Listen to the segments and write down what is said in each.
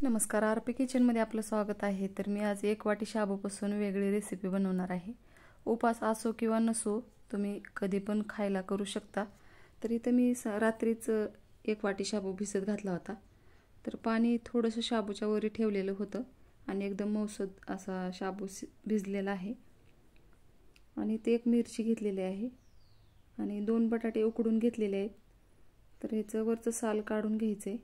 नमस्कार, आरपी किचनमध्ये आपलं स्वागत आहे. तर मी आज 1 वाटी शाबूपासून वेगळी रेसिपी बनवणार आहे. उपास असो किंवा नसो, तुम्ही कधी पण खायला करू शकता. तर इथं मी रात्रीच 1 वाटी शाबू भिजत घातला होता. तर पाणी थोडंसं शाबूच्या वरी ठेवलेलं होतं आणि एकदम मौसद असा शाबू भिजलेला आहे. आणि ते 1 मिरची घेतलेली आहे आणि 2 बटाटे उकडून घेतलेले आहेत. तर ह्याचं वरचं साल काढून घ्यायचे.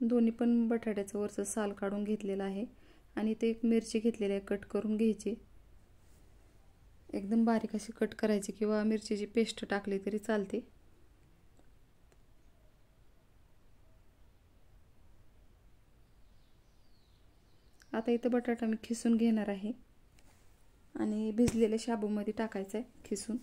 दोन्ही पण बटाट्याचं वरचं साल काढून घेतलेलं आहे आणि ते 1 मिरची घेतलेली आहे, कट करून घ्यायची. एकदम बारीक अशी कट करायची किंवा मिरचीची पेस्ट टाकली तरी चालते. आता इथं बटाटा मी खिसून घेणार आहे आणि भिजलेल्या शाबूमध्ये टाकायचं आहे खिसून.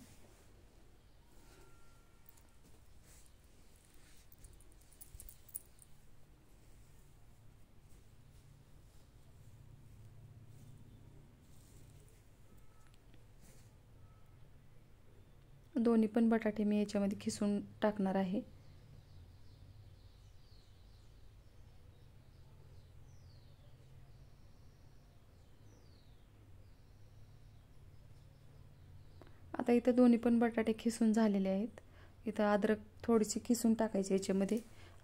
दोन्ही पण बटाटे मी याच्यामध्ये खिसून टाकणार आहे. आता इथं दोन्ही पण बटाटे खिसून झालेले आहेत. इथं अद्रक थोडीशी खिसून टाकायची याच्यामध्ये.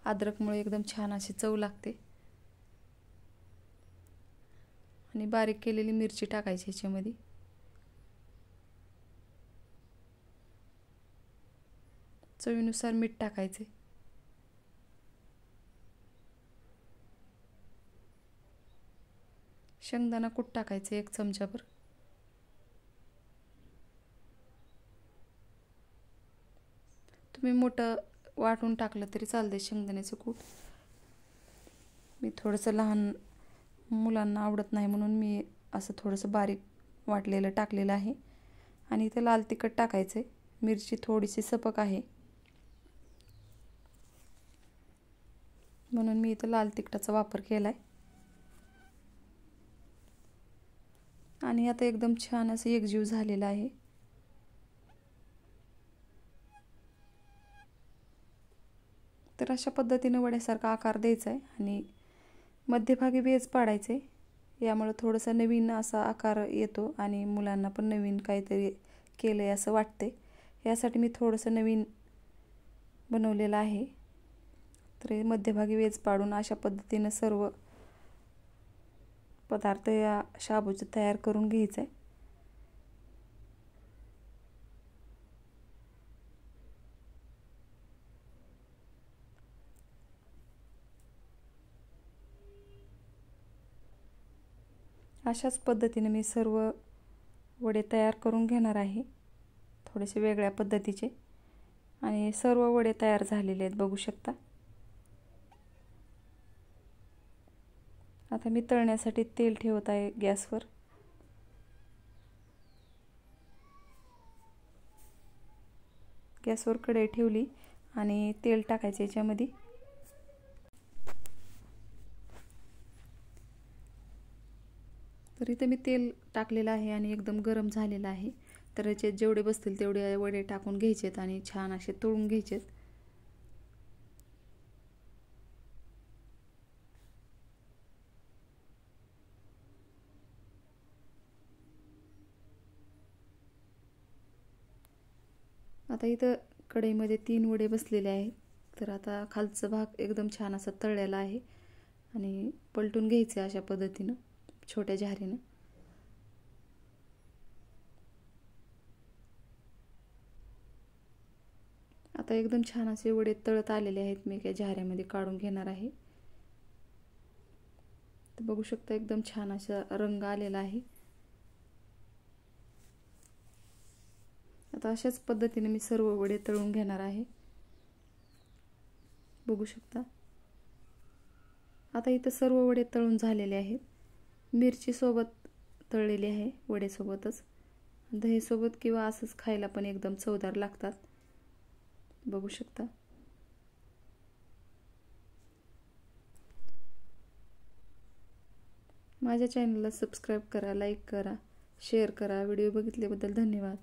अद्रकमुळे एकदम छान अशी चव लागते. आणि बारीक केलेली मिरची टाकायची याच्यामध्ये. चवीनुसार मीठ टाकायचे. शेंगदाणा कूट टाकायचे 1 चमचाभर. तुम्ही मोठं वाटून टाकलं तरी चालते शेंगदाण्याचं कूट. मी थोडंसं लहान मुलांना आवडत नाही म्हणून मी असं थोडंसं बारीक वाटलेलं टाकलेलं आहे. आणि इथे लाल तिखट टाकायचे. मिरची थोडीशी सपक आहे म्हणून मी इथं लाल तिखटाचा वापर केला आहे. आणि आता एकदम छान असं एकजीव झालेला आहे. तर अशा पद्धतीने वड्यासारखा आकार द्यायचा आहे आणि मध्यभागी वेज पाडायचे. यामुळे थोडासा नवीन असा आकार येतो आणि मुलांना पण नवीन काहीतरी केलंय असं वाटते. यासाठी मी थोडंसं नवीन बनवलेलं आहे. तर मध्यभागी वेज पाडून अशा पद्धतीने सर्व पदार्थ या शाबूचे तयार करून घ्यायचे. अशाच पद्धतीने मी सर्व वडे तयार करून घेणार आहे, थोडेसे वेगळ्या पद्धतीचे. आणि सर्व वडे तयार झालेले आहेत बघू शकता. आता मी तळण्यासाठी तेल ठेवत आहे गॅसवर. गॅसवर कढई ठेवली आणि तेल टाकायचे याच्यामध्ये. तर इथे मी तेल टाकलेलं आहे आणि एकदम गरम झालेलं आहे. तर याचे जेवढे बसतील तेवढे वडे टाकून घ्यायचेत आणि छान असे तळून घ्यायचेत. आता इथं कढईमध्ये 3 वडे बसलेले आहेत. तर आता खालचा भाग एकदम छान असा तळलेला आहे आणि पलटून घ्यायचे अशा पद्धतीनं छोट्या झारीनं. आता एकदम छान असे वडे तळत आलेले आहेत. मी काय झाऱ्यामध्ये काढून घेणार आहे. तर बघू शकता एकदम छान असा रंग आलेला आहे. आता अशाच पद्धतीने मी सर्व वडे तळून घेणार आहे. बघू शकता. आता इथं सर्व वडे तळून झालेले आहेत. मिरची सोबत तळलेली आहे वड्यासोबतच. दही सोबत किंवा असंच खायला पण एकदम चवदार लागतात. बघू शकता. माझ्या चॅनलला सबस्क्राईब करा, लाईक करा, शेअर करा. व्हिडिओ बघितल्याबद्दल धन्यवाद.